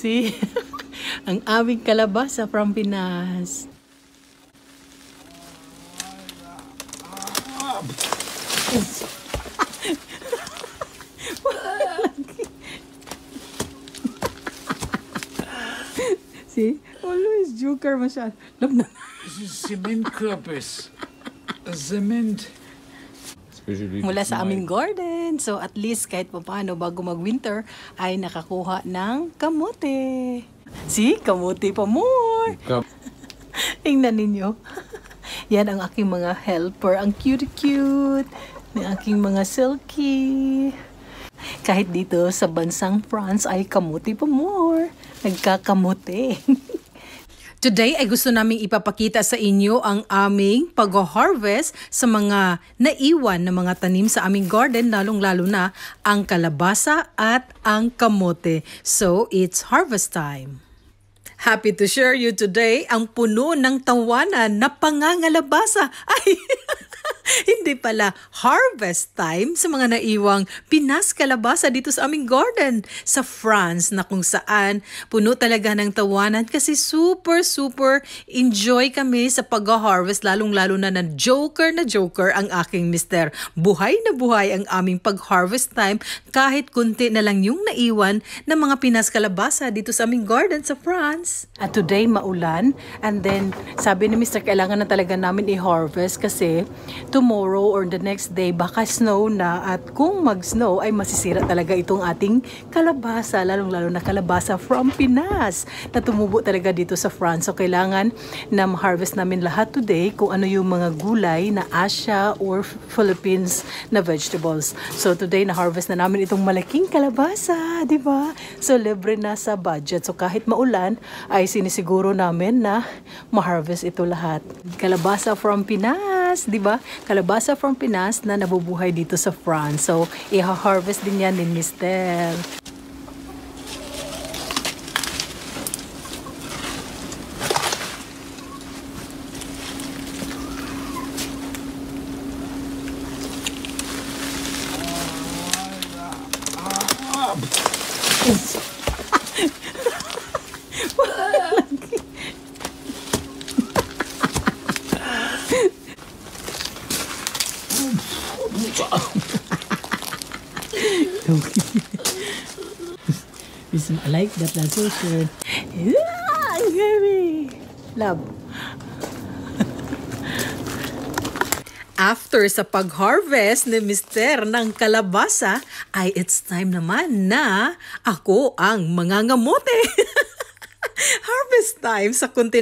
See? Ang aming kalabasa from Pinas. See? Always joker masyado. Love na. Cementkörpers. Cement. Mula sa aming garden. So at least kahit pa paano bago mag-winter ay nakakuha ng kamote. See? Kamote pa more. Tingnan ninyo. Yan ang aking mga helper. Ang cute-cute. Ang aking mga silky. Kahit dito sa bansang France ay kamote pa more. Nagkakamote. Today ay gusto naming ipapakita sa inyo ang aming pag-harvest sa mga naiwan na mga tanim sa aming garden, lalong-lalo na ang kalabasa at ang kamote. So, it's harvest time. Happy to share you today ang puno ng tawanan na pangangalabasa. Ay, hindi pala harvest time sa mga naiwang Pinas kalabasa dito sa aming garden sa France na kung saan puno talaga ng tawanan kasi super enjoy kami sa pag-harvest, lalong-lalo na joker ang aking mister. Buhay na buhay ang aming pag-harvest time kahit kunti na lang yung naiwan ng mga Pinas kalabasa dito sa aming garden sa France. At today maulan, and then sabi ni Mr. kailangan na talaga namin i-harvest kasi tomorrow or the next day baka snow na, at kung mag-snow ay masisira talaga itong ating kalabasa, lalong-lalo na kalabasa from Pinas na tumubo talaga dito sa France. So kailangan na ma-harvest namin lahat today kung ano yung mga gulay na Asia or Philippines na vegetables. So today na-harvest na namin itong malaking kalabasa, di ba? So libre na sa budget. So kahit maulan ay sinisiguro namin na ma-harvest ito lahat. Kalabasa from Pinas, di ba? Kalabasa from Pinas na nabubuhay dito sa France. So, i-harvest din yan ni Mr. I like that. That's so good. Yeah, heavy. Love. After sa pag-harvest ni Mr. ng kalabasa, ay it's time naman na ako ang mangangamote. Harvest time sa munti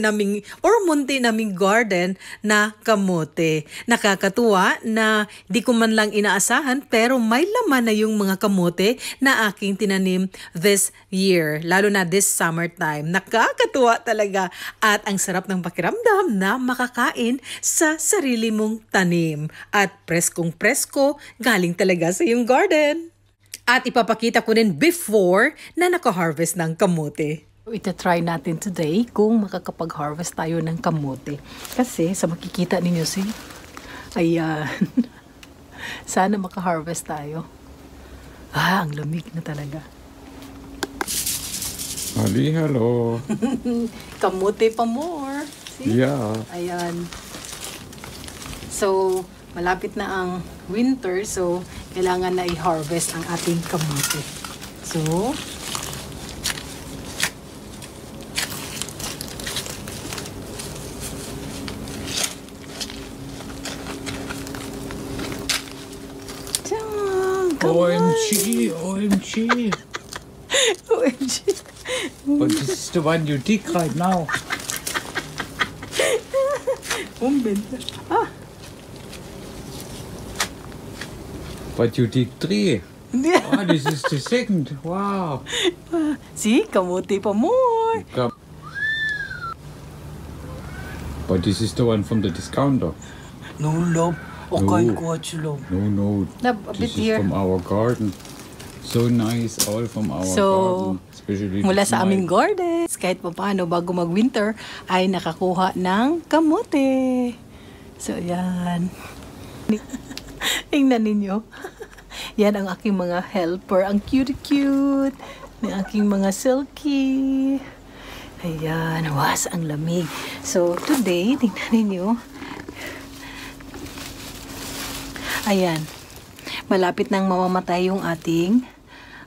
naming garden na kamote. Nakakatuwa na di ko man lang inaasahan pero may laman na yung mga kamote na aking tinanim this year. Lalo na this summertime. Nakakatuwa talaga at ang sarap ng pakiramdam na makakain sa sarili mong tanim. At preskong-presko galing talaga sa iyong garden. At ipapakita ko din before na naka-harvest ng kamote. Ita-try natin today kung makakapag-harvest tayo ng kamote. Kasi sa makikita ninyo ayan. Sana maka-harvest tayo. Ang lamig na talaga. Hello. Kamote pa more. See? Yeah. Ayan. So, malapit na ang winter. So, kailangan na i-harvest ang ating kamote. So, OMG. OMG. But this is the one you dig right now. But you dig 3. Oh, this is the second. Wow. See, kamote pa more. But this is the one from the discounter. No, love. Okay, coach, love. No. This This is from our garden. So nice, all from our garden. Especially mula sa aming garden. Kahit pa paano, bago mag-winter, ay nakakuha ng kamote. So, yan. Tingnan ninyo. Yan ang aking mga helper. Ang cute-cute. ng aking mga silky. Ayan, was ang lamig. So, today, tingnan ninyo. Ayan, malapit nang mamamatay yung ating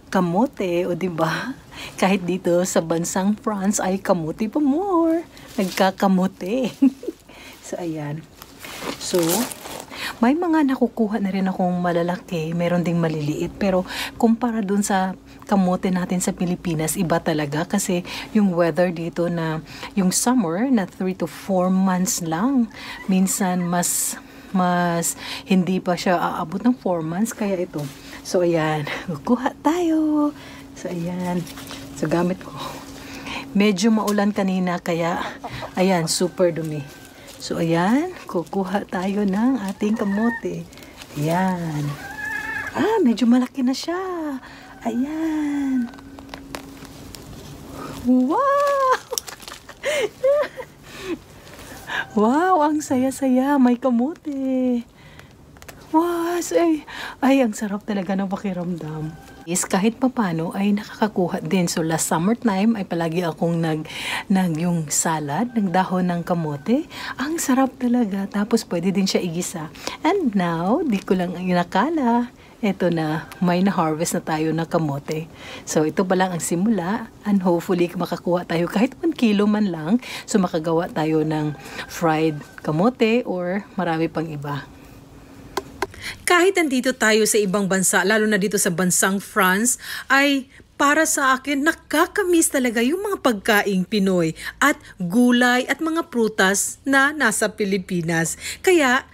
kamote, o diba? Kahit dito sa bansang France ay kamote pa more. Nagkakamote. So, ayan. So, may mga nakukuha na rin akong malalaki, meron ding maliliit. Pero, kumpara dun sa kamote natin sa Pilipinas, iba talaga. Kasi, yung weather dito na, yung summer na 3 to 4 months lang. Minsan, mas hindi pa siya aabot ng 4 months. Kaya ito. So, ayan. Kukuha tayo. So, ayan. So, gamit ko. Medyo maulan kanina, kaya, ayan, super dumi. So, ayan, kukuha tayo ng ating kamote. Ayan. Medyo malaki na siya. Ayan. Wow! Wow, ang saya-saya. May kamote. Wow, ay, ang sarap talaga ng pakiramdam. Is kahit papano ay nakakakuha din. So last summertime ay palagi akong yung salad, ng dahon ng kamote. Ang sarap talaga. Tapos pwede din siya igisa. And now, di ko lang inakala. Eto na, may na-harvest na tayo ng kamote. So ito pa lang ang simula. And hopefully makakuha tayo kahit 1 kilo man lang. So makagawa tayo ng fried kamote or marami pang iba. Kahit nandito tayo sa ibang bansa, lalo na dito sa bansang France, ay para sa akin nakakamiss talaga yung mga pagkaing Pinoy at gulay at mga prutas na nasa Pilipinas. Kaya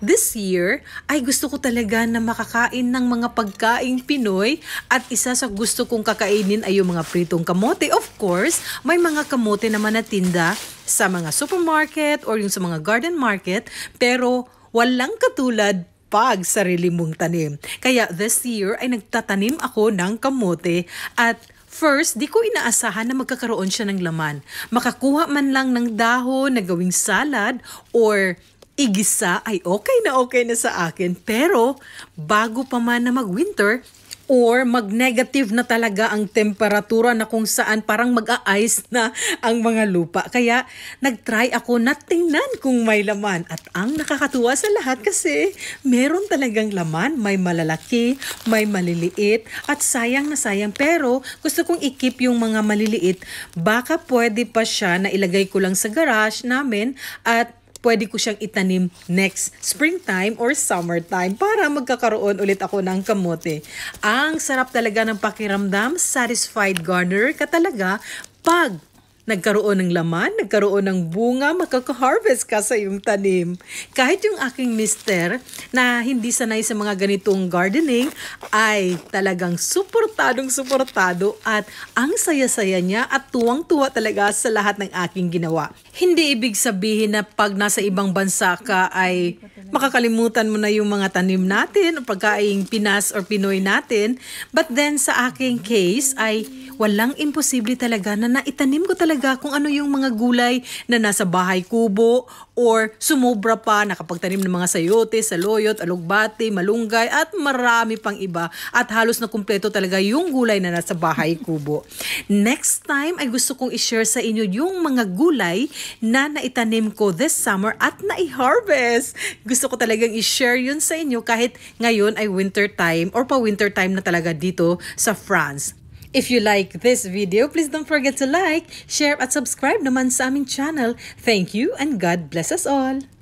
this year ay gusto ko talaga na makakain ng mga pagkaing Pinoy at isa sa gusto kong kakainin ay yung mga pritong kamote. Of course, may mga kamote naman na tinda sa mga supermarket or yung sa mga garden market, pero walang katulad pag sarili mong tanim. Kaya this year ay nagtatanim ako ng kamote at first, di ko inaasahan na magkakaroon siya ng laman. Makakuha man lang ng dahon na gawing salad or igisa ay okay na sa akin. Pero bago pa man na mag-winter, or mag-negative na talaga ang temperatura na kung saan parang mag-a-ice na ang mga lupa. Kaya nag-try ako na tingnan kung may laman. At ang nakakatuwa sa lahat kasi meron talagang laman. May malalaki, may maliliit at sayang na sayang. Pero gusto kong i-keep yung mga maliliit. Baka pwede pa siya na ilagay ko lang sa garage namin at pwede ko siyang itanim next springtime or summertime para magkakaroon ulit ako ng kamote. Ang sarap talaga ng pakiramdam, satisfied gardener ka talaga pag nagkaroon ng laman, nagkaroon ng bunga, makaka-harvest ka sa iyong tanim. Kahit yung aking mister na hindi sanay sa mga ganitong gardening ay talagang suportado at ang saya-saya niya at tuwang-tuwa talaga sa lahat ng aking ginawa. Hindi ibig sabihin na pag nasa ibang bansa ka ay makakalimutan mo na yung mga tanim natin o pagkaing Pinas or Pinoy natin. But then sa aking case ay walang imposible talaga na naitanim ko talaga kung ano yung mga gulay na nasa bahay kubo or sumobra pa, nakapagtanim ng mga sayote, saloyot, alugbati, malunggay at marami pang iba at halos na kumpleto talaga yung gulay na nasa bahay kubo. Next time ay gusto kong i-share sa inyo yung mga gulay na naitanim ko this summer at na-harvest. Gusto ko talagang i-share yun sa inyo kahit ngayon ay winter time or pa-winter time na talaga dito sa France. If you like this video, please don't forget to like, share at subscribe naman sa aming channel. Thank you and God bless us all!